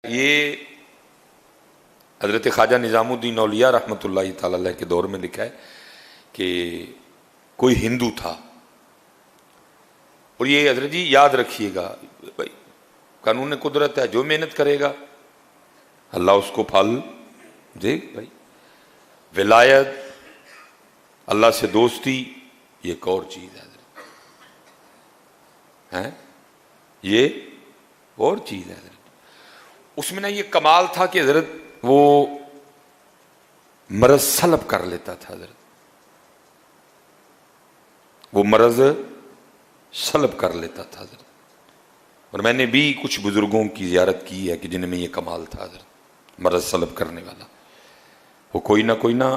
یہ حضرت خواجہ نظام الدین اولیاء رحمۃ اللہ تعالی علیہ کے دور میں لکھا ہے کہ کوئی ہندو تھا، اور یہ حضرت جی یاد رکھیے گا بھائی، قانون قدرت ہے، جو محنت کرے گا اللہ اس کو پھل دے بھائی۔ ولایت، اللہ سے دوستی، یہ ایک اور چیز ہے حضرت، یہ اور چیز ہے حضرت۔ اس میں نا یہ کمال تھا کہ حضرت وہ مرض سلب کر لیتا تھا حضرت، وہ مرض سلب کر لیتا تھا حضرت۔ اور میں نے بھی کچھ بزرگوں کی زیارت کی ہے کہ جن میں یہ کمال تھا حضرت، مرض سلب کرنے والا۔ وہ کوئی نہ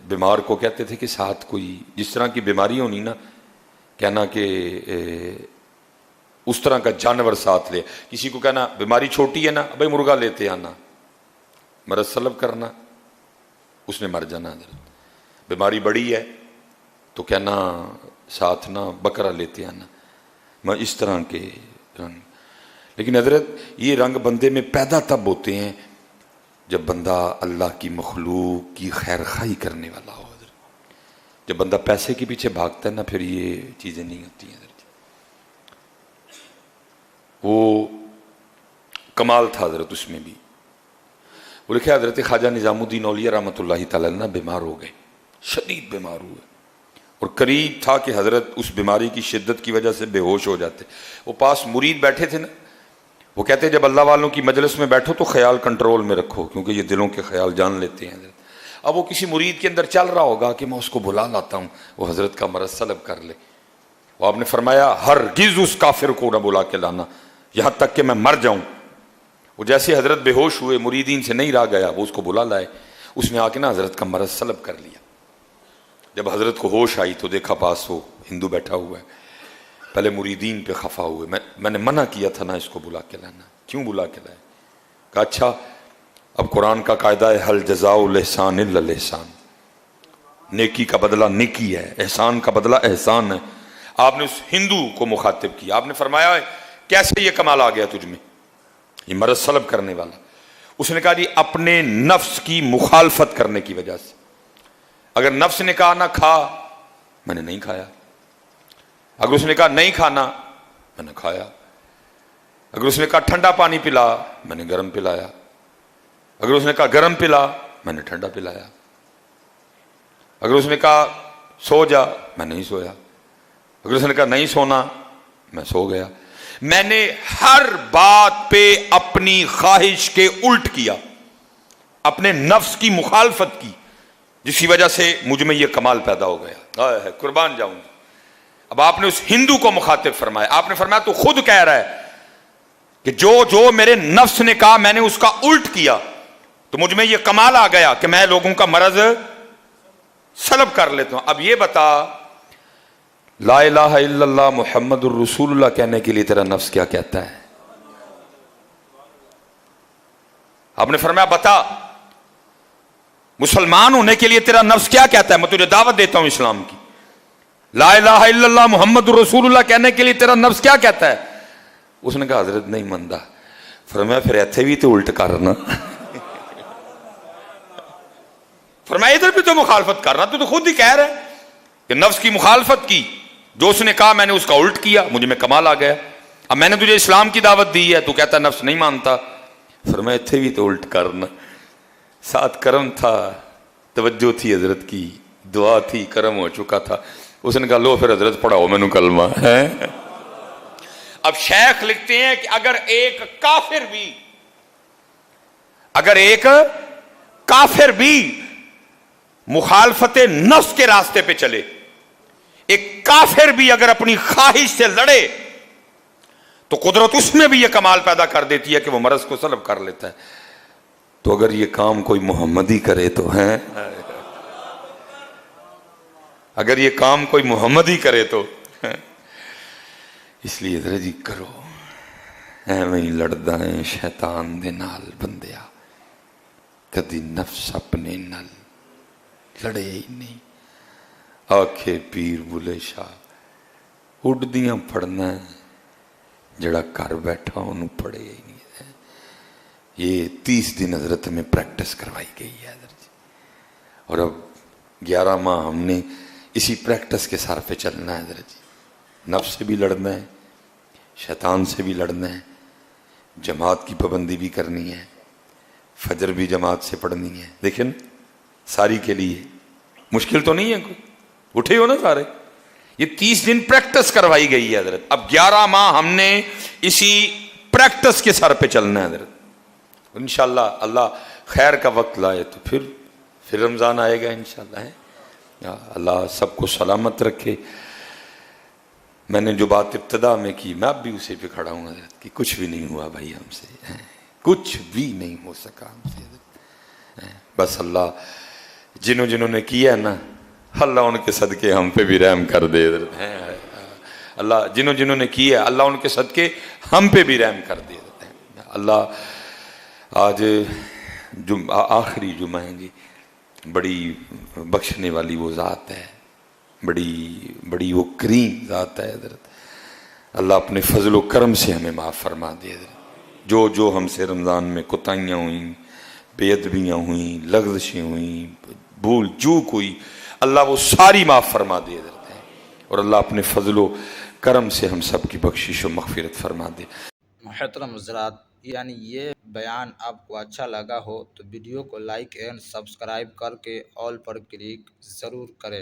بیمار کو کہتے تھے کہ ساتھ کوئی جس طرح کی بیماری ہونی نا، کہنا کہ اس طرح کا جانور ساتھ لے۔ کسی کو کہنا بیماری چھوٹی ہے نا، بھائی مرغا لیتے آنا، مرض سلب کرنا، اس نے مر جانا حضرت۔ بیماری بڑی ہے تو کہنا ساتھ نہ بکرا لیتے آنا، میں اس طرح کے رنگ۔ لیکن حضرت یہ رنگ بندے میں پیدا تب ہوتے ہیں جب بندہ اللہ کی مخلوق کی خیر خواہی کرنے والا ہو حضرت۔ جب بندہ پیسے کے پیچھے بھاگتا ہے نا، پھر یہ چیزیں نہیں ہوتی ہیں حضرت۔ وہ کمال تھا حضرت اس میں بھی۔ وہ لکھا حضرت خواجہ نظام الدین اولیاء رحمۃ اللہ تعالی علیہ بیمار ہو گئے، شدید بیمار ہوئے، اور قریب تھا کہ حضرت اس بیماری کی شدت کی وجہ سے بے ہوش ہو جاتے۔ وہ پاس مرید بیٹھے تھے نا، وہ کہتے جب اللہ والوں کی مجلس میں بیٹھو تو خیال کنٹرول میں رکھو، کیونکہ یہ دلوں کے خیال جان لیتے ہیں حضرت۔ اب وہ کسی مرید کے اندر چل رہا ہوگا کہ میں اس کو بلا لاتا ہوں، وہ حضرت کا مرض سلب کر لے۔ وہ آپ نے فرمایا ہرگز اس کافر کو نہ بلا کے لانا یہاں تک کہ میں مر جاؤں۔ وہ جیسے حضرت بے ہوش ہوئے، مریدین سے نہیں رہا گیا، وہ اس کو بلا لائے۔ اس نے آ کے نا حضرت کا مرض سلب کر لیا۔ جب حضرت کو ہوش آئی تو دیکھا پاس وہ ہندو بیٹھا ہوا ہے۔ پہلے مریدین پہ خفا ہوئے، میں نے منع کیا تھا نا اس کو بلا کے لانا، کیوں بلا کے لائے؟ کہا اچھا اب قرآن کا قاعدہ ہے حل جزاء الاحسان الا الاحسان، نیکی کا بدلہ نیکی ہے، احسان کا بدلہ احسان ہے۔ آپ نے اس ہندو کو مخاطب کیا، آپ نے فرمایا کیسے یہ کمال آ گیا تجھ میں، یہ مرض سلب کرنے والا؟ اس نے کہا جی اپنے نفس کی مخالفت کرنے کی وجہ سے۔ اگر نفس نے کہا نہ کھا، میں نے نہیں کھایا۔ اگر اس نے کہا نہیں کھانا، میں نے کھایا۔ اگر اس نے کہا ٹھنڈا پانی پلا، میں نے گرم پلایا۔ اگر اس نے کہا گرم پلا، میں نے ٹھنڈا پلایا۔ اگر اس نے کہا سو جا، میں نہیں سویا۔ اگر اس نے کہا نہیں سونا، میں سو گیا۔ میں نے ہر بات پہ اپنی خواہش کے الٹ کیا، اپنے نفس کی مخالفت کی، جس کی وجہ سے مجھ میں یہ کمال پیدا ہو گیا۔ قربان جاؤں۔ اب آپ نے اس ہندو کو مخاطب فرمایا، آپ نے فرمایا تو خود کہہ رہا ہے کہ جو میرے نفس نے کہا میں نے اس کا الٹ کیا، تو مجھ میں یہ کمال آ گیا کہ میں لوگوں کا مرض سلب کر لیتا ہوں۔ اب یہ بتا لا الہ الا اللہ محمد الرسول اللہ کہنے کے لیے تیرا نفس کیا کہتا ہے؟ آپ نے فرمایا بتا مسلمان ہونے کے لیے تیرا نفس کیا کہتا ہے؟ میں تجھے دعوت دیتا ہوں اسلام کی۔ لا الہ الا اللہ محمد الرسول اللہ کہنے کے لیے تیرا نفس کیا کہتا ہے؟ اس نے کہا حضرت نہیں مندا۔ فرمایا پھر ایتھے بھی تو الٹ کرنا، فرمایا ادھر بھی تو مخالفت کرنا، تو خود ہی کہہ رہا ہے کہ نفس کی مخالفت کی، جو اس نے کہا میں نے اس کا الٹ کیا، مجھے میں کمال آ گیا۔ اب میں نے تجھے اسلام کی دعوت دی ہے، تو کہتا نفس نہیں مانتا۔ فرمایا اتھے بھی تو الٹ کرنا۔ ساتھ کرم تھا، توجہ تھی حضرت کی، دعا تھی، کرم ہو چکا تھا۔ اس نے کہا لو پھر حضرت پڑھاؤ میں نے کلمہ ہے۔ اب شیخ لکھتے ہیں کہ اگر ایک کافر بھی مخالفت نفس کے راستے پہ چلے، ایک کافر بھی اگر اپنی خواہش سے لڑے، تو قدرت اس میں بھی یہ کمال پیدا کر دیتی ہے کہ وہ مرض کو سلب کر لیتا ہے۔ تو اگر یہ کام کوئی محمدی کرے تو ہیں، اگر یہ کام کوئی محمدی کرے تو اس لیے ذرا جی کرو، ایویں ہی لڑدا ہے شیطان دے نال بندیا، کدی نفس اپنے نال لڑے ہی نہیں۔ آکھے پیر بلے شاہ اڈدیاں پڑھنا ہے، جڑا گھر بیٹھا انہوں پڑھے ہی نہیں ہے۔ یہ 30 دن حضرت میں پریکٹس کروائی گئی ہے حضرت جی، اور اب 11 ماہ ہم نے اسی پریکٹس کے سار پہ چلنا ہے حضرت جی، نفس سے بھی لڑنا ہے، شیطان سے بھی لڑنا ہے، جماعت کی پابندی بھی کرنی ہے، فجر بھی جماعت سے پڑھنی ہے، دیکھیں ساری کے لیے مشکل تو نہیں ہے کوئی، اٹھے ہو نا سارے، یہ 30 دن پریکٹس کروائی گئی ہے حضرت، اب 11 ماہ ہم نے اسی پریکٹس کے سر پہ چلنا ہے حضرت، انشاءاللہ اللہ خیر کا وقت لائے تو پھر رمضان آئے گا انشاءاللہ ہے، اللہ سب کو سلامت رکھے۔ میں نے جو بات ابتدا میں کی میں اب بھی اسی پہ کھڑا ہوں حضرت کہ کچھ بھی نہیں ہوا بھائی ہم سے، کچھ بھی نہیں ہو سکا ہم سے حضرت، بس اللہ جنہوں نے کیا نا اللہ ان کے صدقے ہم پہ بھی رحم کر دے حضرت، اللہ جنہوں نے کیا اللہ ان کے صدقے ہم پہ بھی رحم کر دے حضرت، اللہ آج آخری جمعہ ہے جی، بڑی بخشنے والی وہ ذات ہے، بڑی وہ کریم ذات ہے حضرت، اللہ اپنے فضل و کرم سے ہمیں معاف فرما دے حضرت، جو ہم سے رمضان میں کوتاہیاں ہوئیں، بے ادبیاں ہوئیں، لغزشیں ہوئیں، بھول چوک ہوئی، اللہ وہ ساری معاف فرما دے حضرت، اور اللہ اپنے فضل و کرم سے ہم سب کی بخشش و مغفرت فرما دے۔ محترم حضرات، یعنی یہ بیان آپ کو اچھا لگا ہو تو ویڈیو کو لائک اینڈ سبسکرائب کر کے آل پر کلک ضرور کریں۔